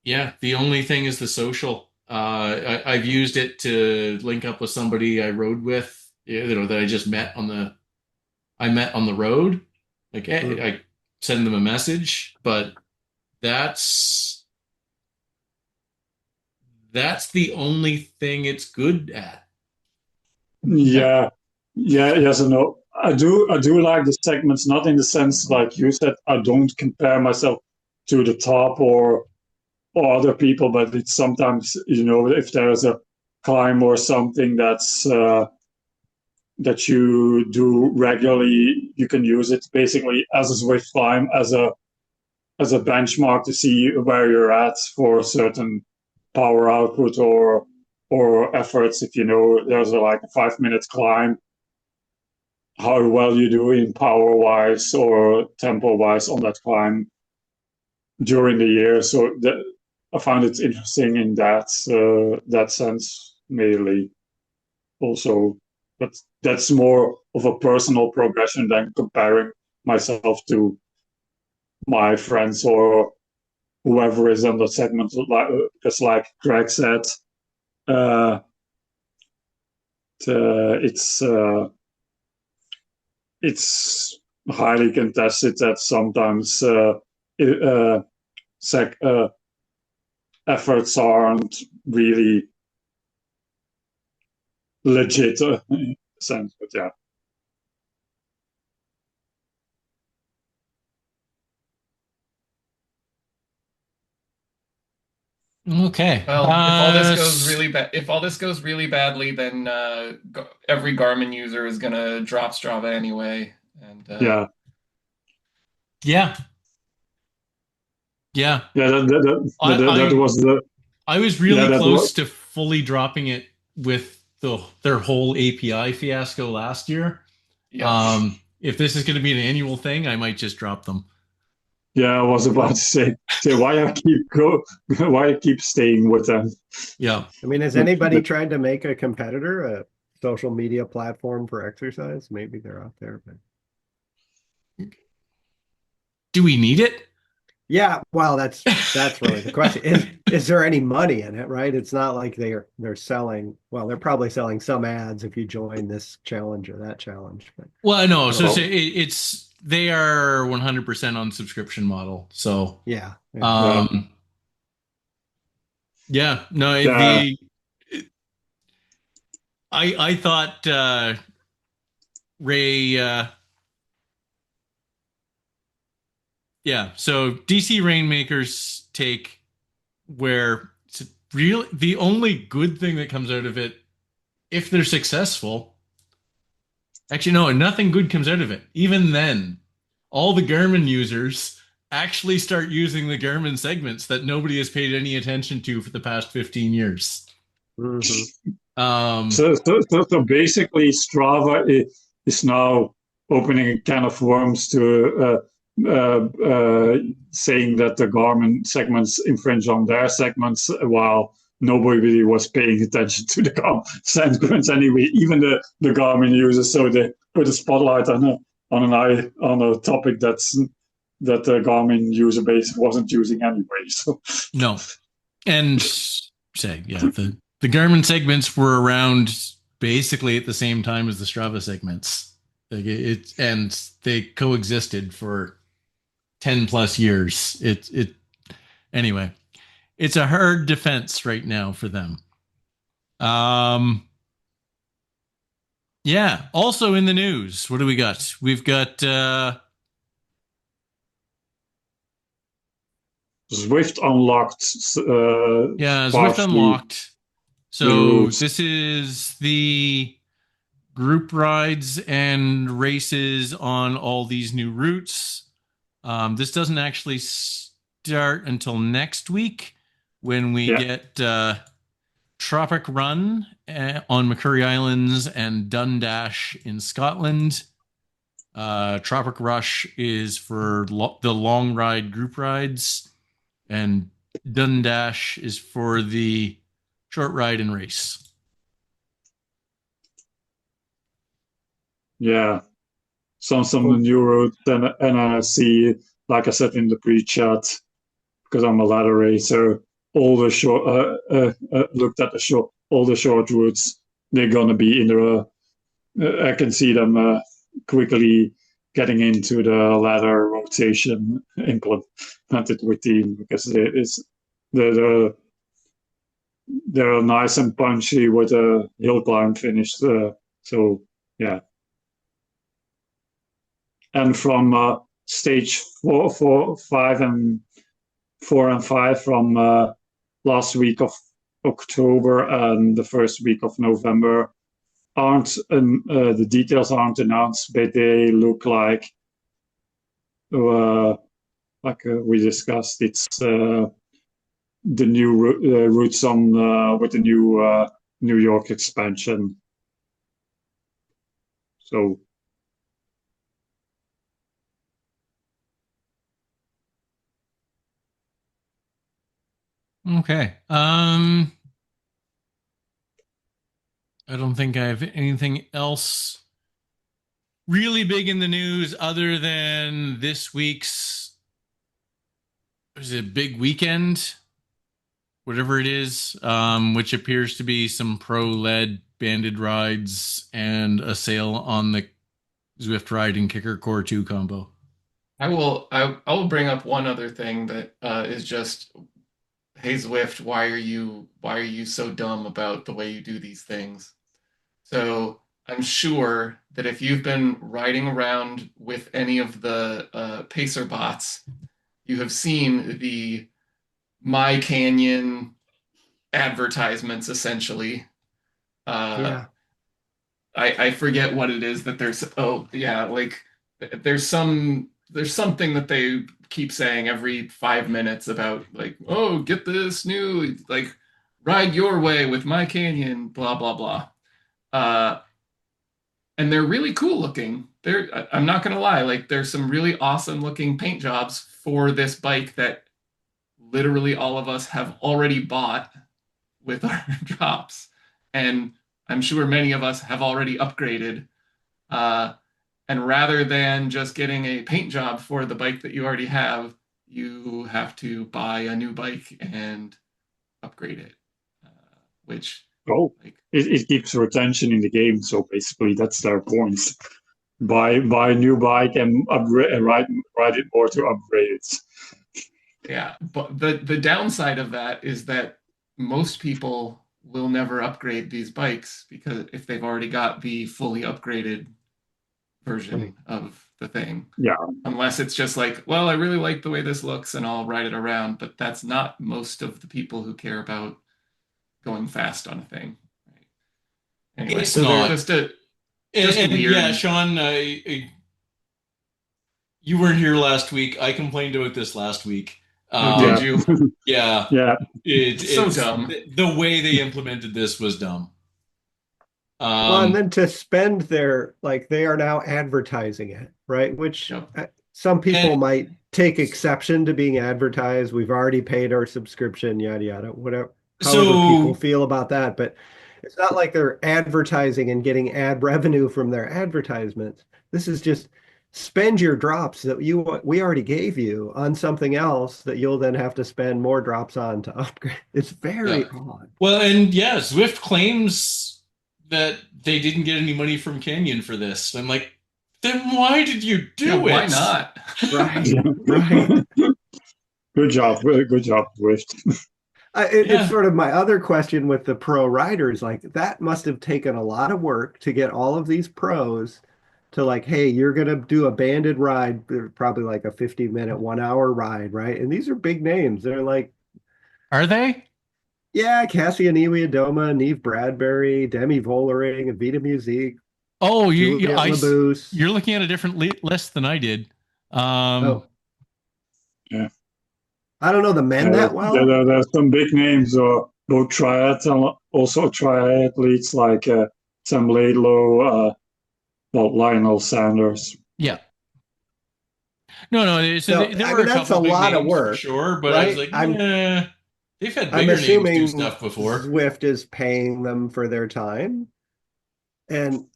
Yeah, the only thing is the social. I've used it to link up with somebody I rode with, that I just met on the road. Like, Mm. I send them a message, but that's that's the only thing it's good at. Yeah, yeah, yes and no. I do like the segments, not in the sense like you said. I don't compare myself to the top or other people, but it's sometimes if there's a climb or something that you do regularly, you can use it basically as a Zwift climb as a benchmark to see where you're at for a certain power output or efforts. If you know there's like a 5 minute climb, how well you do in power wise or tempo wise on that climb during the year. So I found it interesting in that sense mainly also, but that's more of a personal progression than comparing myself to my friends or whoever is on the segment. Like, because like Greg said, uh, it's it's highly contested that sometimes uh, sec, efforts aren't really legit in a sense. But yeah, Okay. Well, if all this goes really bad, if all this goes really badly, then every Garmin user is gonna drop Strava anyway. And yeah, Yeah, yeah. yeah. That I was the I was yeah really that was close to fully dropping it with their whole API fiasco last year. yeah, If this is going to be an annual thing, I might just drop them. yeah. I was about to say why I keep why I keep staying with them. Yeah. I mean, has anybody tried to make a competitor, a social media platform for exercise? Maybe they're out there, but Do we need it? yeah, well, that's really the question. Is there any money in it, right? It's not like they're selling, well, they're probably selling some ads if you join this challenge or that challenge, but Well, no. I So don't Well, know. they are 100% on subscription model. So, Yeah, yeah. yeah, um, yeah, no, yeah. I thought, Ray, yeah. So DC Rainmakers take where it's real. The only good thing that comes out of it, if they're successful, actually, no, nothing good comes out of it. Even then, all the Garmin users actually start using the Garmin segments that nobody has paid any attention to for the past 15 years. Hmm. Um, So basically, Strava is now opening a can of worms to saying that the Garmin segments infringe on their segments, while nobody really was paying attention to the Garmin segments anyway. Even the Garmin users, so they put a spotlight on a topic that the Garmin user base wasn't using anyway. So no. And say, yeah, the Garmin segments were around basically at the same time as the Strava segments. Like and they coexisted for 10 plus years. Anyway, it's a hard defense right now for them. Um, yeah. Also in the news, what do we got? We've got Zwift unlocked yeah, Zwift partially Unlocked. new So routes. this is the group rides and races on all these new routes. This doesn't actually start until next week, when we Yeah. get Tropic Run on McCurry Islands and Dundash in Scotland. Tropic Rush is for the long ride group rides, and Dundash is for the short ride and race. Yeah. Some Cool. new routes, and I see, like I said in the pre-chat, because I'm a ladder racer, all the short looked at the short all the short routes. They're gonna be in the. I can see them quickly getting into the ladder rotation implemented within, because they're they're nice and punchy with a hill climb finish. So yeah, and from stage 5 and 4 and 5 from last week of October and the first week of November aren't the details aren't announced, but they look uh, like we discussed. It's the new routes on with the new New York expansion. So Okay. I don't think I have anything else really big in the news other than this week's is it big weekend, whatever it is, which appears to be some pro-led banded rides and a sale on the Zwift Ride and Kicker Core 2 combo. I will bring up one other thing that is just, hey Zwift, why are you so dumb about the way you do these things? So I'm sure that if you've been riding around with any of the Pacer bots, you have seen the My Canyon advertisements essentially. Uh, Yeah. I forget what it is that there's. Oh yeah, like there's something that they keep saying every 5 minutes about, like, oh, get this new, like, ride your way with My Canyon, blah blah blah. Uh, and they're really cool looking. I'm not gonna lie, like there's some really awesome looking paint jobs for this bike that literally all of us have already bought with our drops, and I'm sure many of us have already upgraded. Uh, and rather than just getting a paint job for the bike that you already have, you have to buy a new bike and upgrade it, which, oh, like, it keeps retention in the game. So basically, that's their point. Buy a new bike and upgrade and ride it more to upgrade it. yeah. But the downside of that is that most people will never upgrade these bikes because if they've already got the fully upgraded version of the thing. Yeah. Unless it's just like, well, I really like the way this looks and I'll ride it around, but that's not most of the people who care about going fast on a thing. Right? Anyway, It's not. Just and weird. Yeah, Sean, you weren't here last week. I complained about this last week. Did you? Yeah. Yeah. It's so dumb. The way they implemented this was dumb. Well, and then to spend their, like, they are now advertising it, right? Which Yep. some people And- might take exception to being advertised. We've already paid our subscription, yada yada, whatever. However people feel about that, but it's not like they're advertising and getting ad revenue from their advertisements. This is just spend your drops that we already gave you on something else that you'll then have to spend more drops on to upgrade. It's very odd. Well, and yeah, Zwift claims that they didn't get any money from Canyon for this. I'm like, then why did you do it? Why not? Right, right. Good job, Zwift. It's sort of my other question with the pro riders. Like, that must have taken a lot of work to get all of these pros to, like, hey, you're gonna do a banded ride, probably like a 50-minute, 1 hour ride, right? And these are big names. They're like, Are they? yeah, Cassie and Doma, Neve Bradbury, Demi Vollering, Vita Musique, Oh, Juliet Labuse. you're looking at a different list than I did. Oh, Yeah. I don't know the men that well. There's some big names, both triathlon, also triathletes like Sam Laidlow, well, Lionel Sanders. Yeah. No. So So there I were mean a that's couple a big lot of names for work, sure, but I was right? like, yeah, they've had I'm bigger names do assuming stuff before. Zwift is paying them for their time. And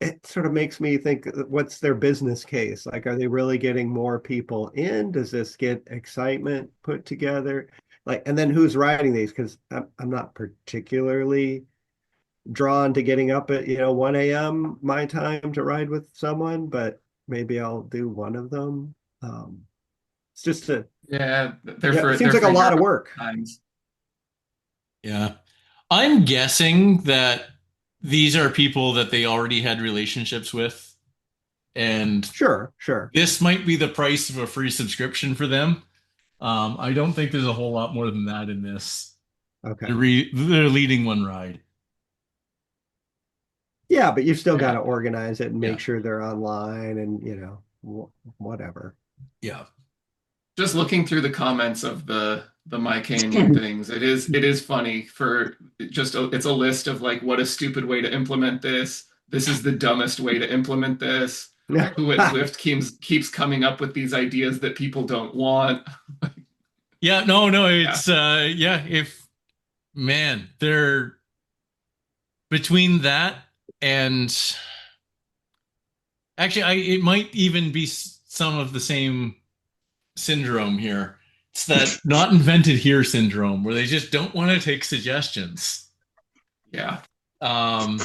it sort of makes me think, what's their business case? Like, are they really getting more people in? Does this get excitement put together? Like, and then who's riding these? Because I'm not particularly drawn to getting up at 1 a.m. my time to ride with someone, but maybe I'll do one of them. It's just Yeah, it seems they're like for a lot Europe of work. times. Yeah. I'm guessing that these are people that they already had relationships with, and Sure, sure. this might be the price of a free subscription for them. I don't think there's a whole lot more than that in this. Okay. They're leading one ride. Yeah, but you've still got Yeah. to organize it and make Yeah. sure they're online and whatever. Yeah. Just looking through the comments of the My Canyon things, it is funny for it's a list of like what a stupid way to implement this. This is the dumbest way to implement this. Who at Zwift keeps coming up with these ideas that people don't want. Yeah, no, Yeah. it's yeah, if man, they're between that and actually it might even be some of the same syndrome here. It's that not invented here syndrome where they just don't want to take suggestions. Yeah. Um,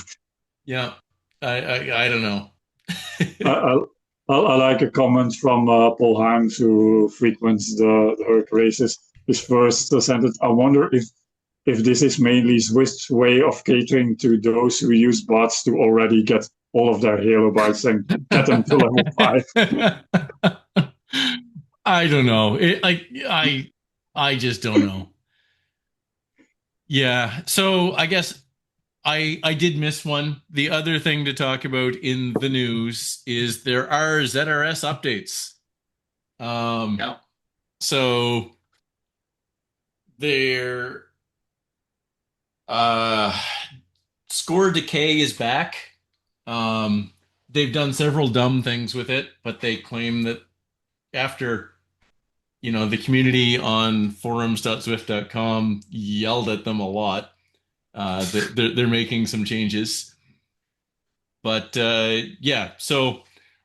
yeah, I don't know. I, I, I like a comment from Paul Harms, who frequents the H.A.R.E races. His first sentence: "I wonder if this is mainly Swiss way of catering to those who use bots to already get all of their Halo bikes and get them to level 5." I don't know. I just don't know. Yeah. So I guess I did miss one. The other thing to talk about in the news is there are ZRS updates. Um, Yeah. so their uh score decay is back. Um, they've done several dumb things with it, but they claim that after the community on forums.zwift.com yelled at them a lot, they're making some changes. But yeah, so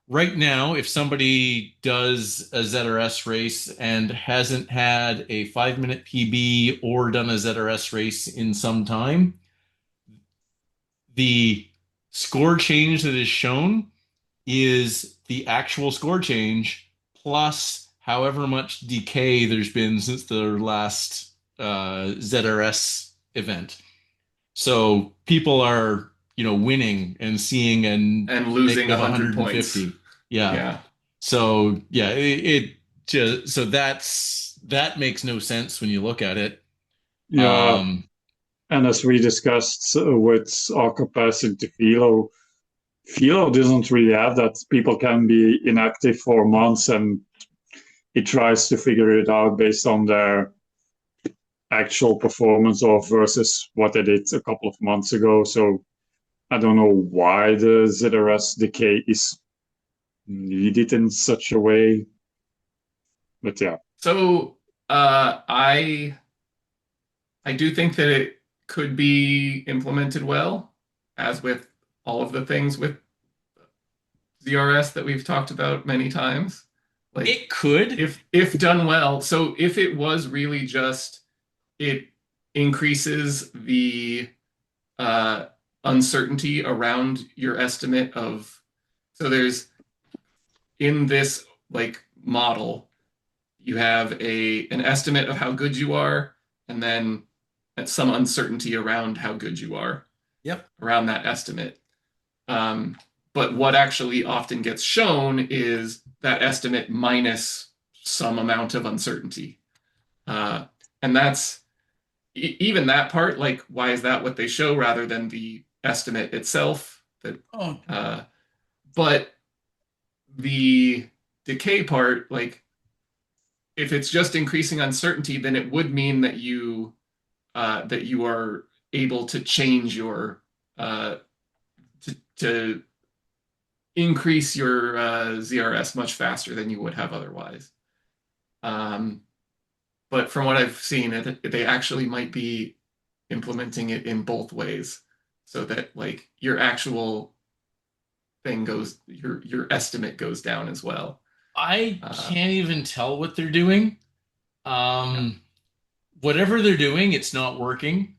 right now, if somebody does a ZRS race and hasn't had a 5 minute PB or done a ZRS race in some time, the score change that is shown is the actual score change plus however much decay there's been since the last ZRS event. So people are, winning and seeing a And losing negative 100 points. 150. Yeah. Yeah. So yeah, it just so that makes no sense when you look at it. Yeah, and as we discussed with our capacity to Philo doesn't really have that. People can be inactive for months, and it tries to figure it out based on their actual performance or versus what they did a couple of months ago. So I don't know why the ZRS decay is needed in such a way, but yeah. So I do think that it could be implemented well, as with all of the things with ZRS that we've talked about many times. Like It could. if done well. So if it was really just it increases the uh, uncertainty around your estimate of. So there's in this like model, you have an estimate of how good you are, and then some uncertainty around how good you are Yep. around that estimate. But what actually often gets shown is that estimate minus some amount of uncertainty. And that's even that part, like, why is that what they show rather than the estimate itself? That, Oh, but the decay part, like, if it's just increasing uncertainty, then it would mean that you are able to change your to increase your ZRS much faster than you would have otherwise. But from what I've seen, they actually might be implementing it in both ways, so that like your actual thing goes, your estimate goes down as well. I Uh, can't even tell what they're doing. yeah. Whatever they're doing, it's not working.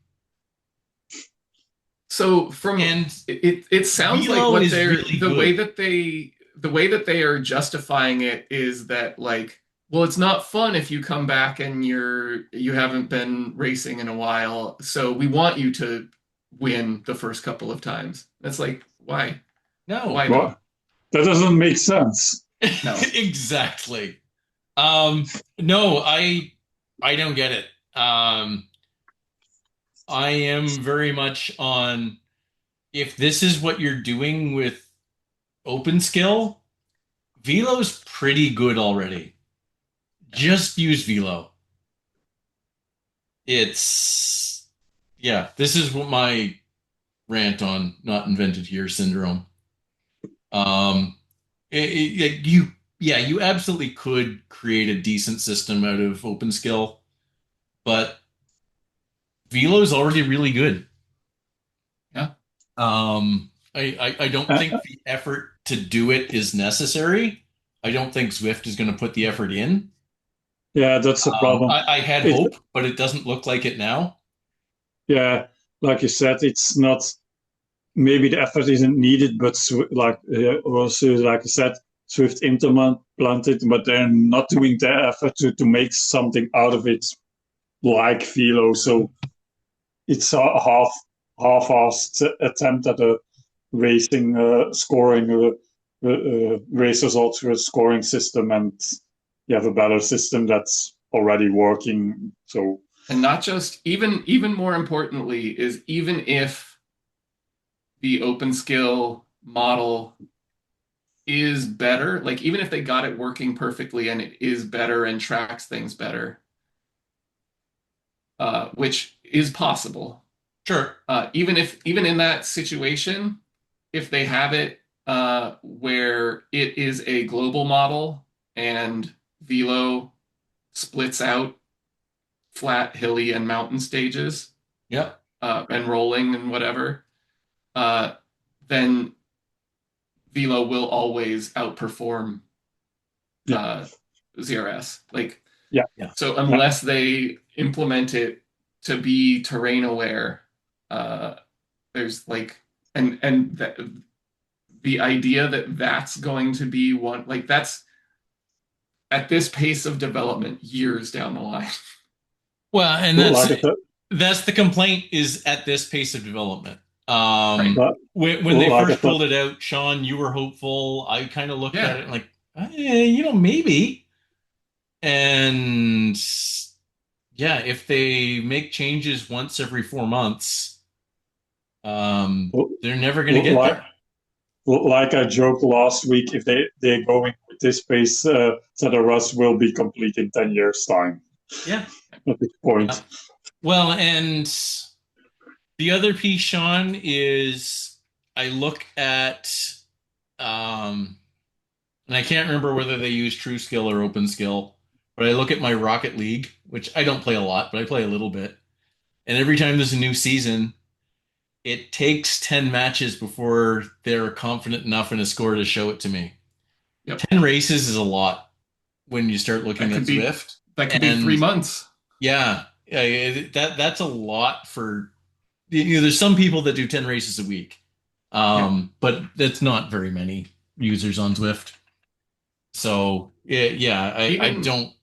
So from And it sounds like Velo what is they're really good. the way that they are justifying it is that like, well, it's not fun if you come back and you haven't been racing in a while, so we want you to win the first couple of times. That's like, why? No, Why though? Well, that doesn't make sense. No. exactly. No, I don't get it. I am very much on if this is what you're doing with open skill, Velo's pretty good already. Just use Velo. It's yeah, this is what my rant on not invented here syndrome. Um you yeah, you absolutely could create a decent system out of open skill, but Velo's already really good. Yeah. I don't Uh, think the effort to do it is necessary. I don't think Zwift is going to put the effort in. yeah, that's the problem. I had It, hope, but it doesn't look like it now. yeah, like you said, it's not. Maybe the effort isn't needed, but like also like I said, Swift implemented, but they're not doing their effort to make something out of it, like Velo. So it's a half-assed attempt at a racing scoring race results for a scoring system, and you have a better system that's already working. So And not just even more importantly is even if the open skill model is better, like even if they got it working perfectly and it is better and tracks things better, which is possible. Sure. Even in that situation, if they have it where it is a global model and Velo splits out flat, hilly, and mountain stages, Yep. and rolling and whatever, uh, then Velo will always outperform yeah, uh, ZRS. Like, yeah, Yeah. so yeah, unless they implement it to be terrain aware, uh, there's like, and the idea that that's going to be one, like that's at this pace of development years down the line. Well, and like I said, that's the complaint is at this pace of development. Right. like, When they like I first said, rolled it out, Sean, you were hopeful. I kind of looked at Yeah. it like, maybe. And yeah, if they make changes once every 4 months, they're never going to get like there. like I joked last week, if they're going with this pace, ZRS will be complete in 10 years' time. Yeah. At this point, Yeah. Well, and the other piece, Sean, is I look at, um, and I can't remember whether they use True Skill or Open Skill, but I look at my Rocket League, which I don't play a lot, but I play a little bit. And every time there's a new season, it takes 10 matches before they're confident enough in a score to show it to me. Yep. 10 races is a lot when you start looking at Zwift. That could be And 3 months. yeah, that's a lot for there's some people that do 10 races a week. Yeah. But that's not very many users on Zwift. So yeah, I Even don't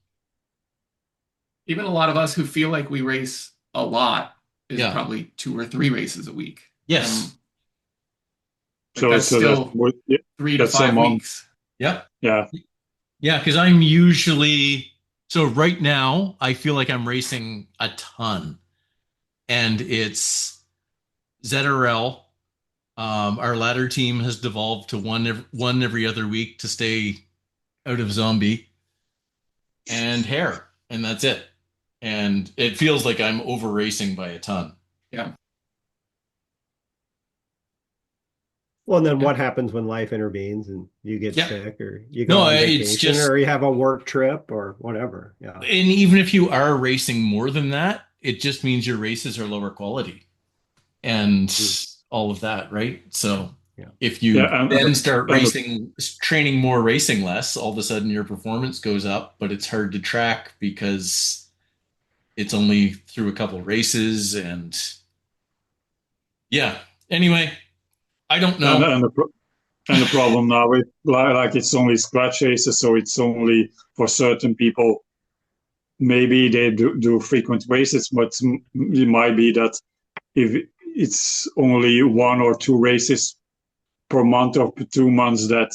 even a lot of us who feel like we race a lot is yeah. probably 2 or 3 races a week. And Yes. like so that's so that's still 3 to that's a 5 weeks. Yep. yeah. Yeah, because I'm usually so right now I feel like I'm racing a ton. And it's ZRL. Our ladder team has devolved to one every other week to stay out of zombie. and hair, and that's it. And it feels like I'm over racing by a ton. Yeah. Well, and then what happens when life intervenes and you get Yeah. sick or you go No, on it's vacation just, or you have a work trip or whatever? Yeah. and even if you are racing more than that, it just means your races are lower quality and all of that, right? So Yeah. if you Yeah, then start and racing, training more, racing less, all of a sudden your performance goes up, but it's hard to track because it's only through a couple races. And yeah, anyway, I don't and know. and the and the problem now with like it's only scratch races, so it's only for certain people. Maybe they do frequent races, but it might be that if it's only 1 or 2 races per month or per 2 months, that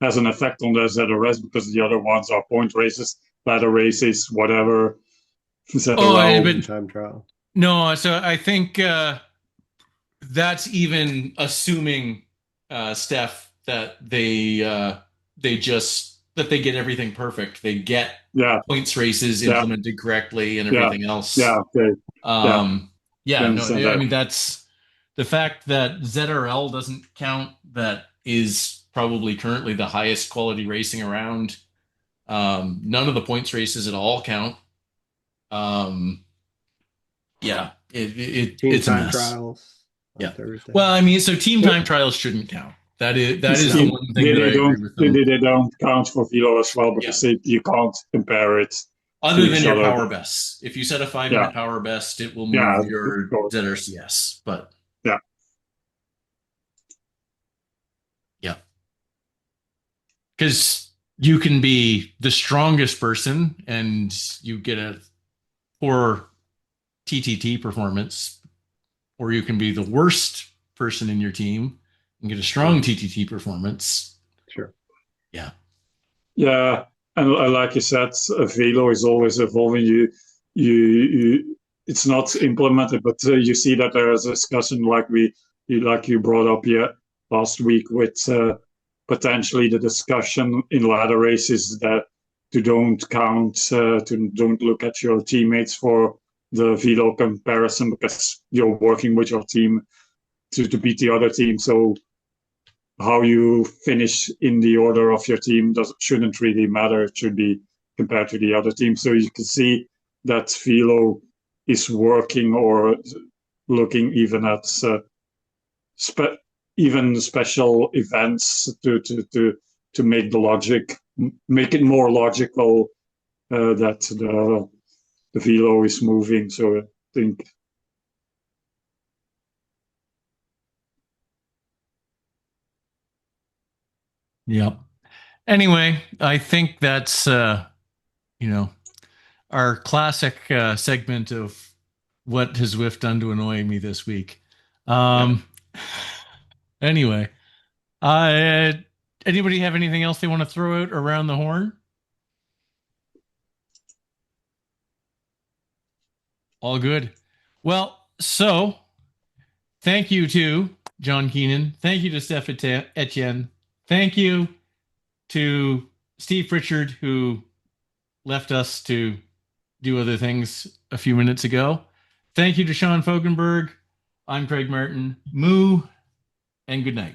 has an effect on the ZRS because the other ones are point races, ladder races, whatever. Oh, ZRL. but Time trial. no, so I think that's even assuming, Steph, that they just that they get everything perfect. They get Yeah, points races yeah, implemented correctly and yeah, everything yeah. else. Okay, yeah, I Yeah, no, understand I that. mean that's the fact that ZRL doesn't count. That is probably currently the highest quality racing around. None of the points races at all count. Um, yeah, Team it's a time mess. trials on Yeah. Thursday. Well, I mean, so team time trials shouldn't count. That is the See, one thing that I agree with them. they don't count for Velo as well Yeah. because you can't compare it to Other than each your other. power bests. If you set a 5 minute Yeah, power best, it will move yeah, of your course. ZRCS. But Yeah, yeah, because you can be the strongest person and you get a poor TTT performance, or you can be the worst person in your team and get a strong TTT performance. Sure. Yeah. yeah. And like you said, Velo is always evolving. You it's not implemented, but you see that there is a discussion like you brought up last week with potentially the discussion in ladder races that to don't count to don't look at your teammates for the velo comparison because you're working with your team to beat the other team. So how you finish in the order of your team shouldn't really matter. It should be compared to the other team. So you can see that velo is working or looking even at spe- even special events to make the logic make it more logical that the velo is moving. So I think Yep. Anyway, I think that's you know, our classic segment of what has Zwift done to annoy me this week. Um, Anyway, uh, anybody have anything else they want to throw out around the horn? All good. Well, so thank you to John Keenan. Thank you to Steph Etienne. Thank you to Steve Pritchard, who left us to do other things a few minutes ago. Thank you to Sean Fogenberg. I'm Craig Martin. Moo and good night.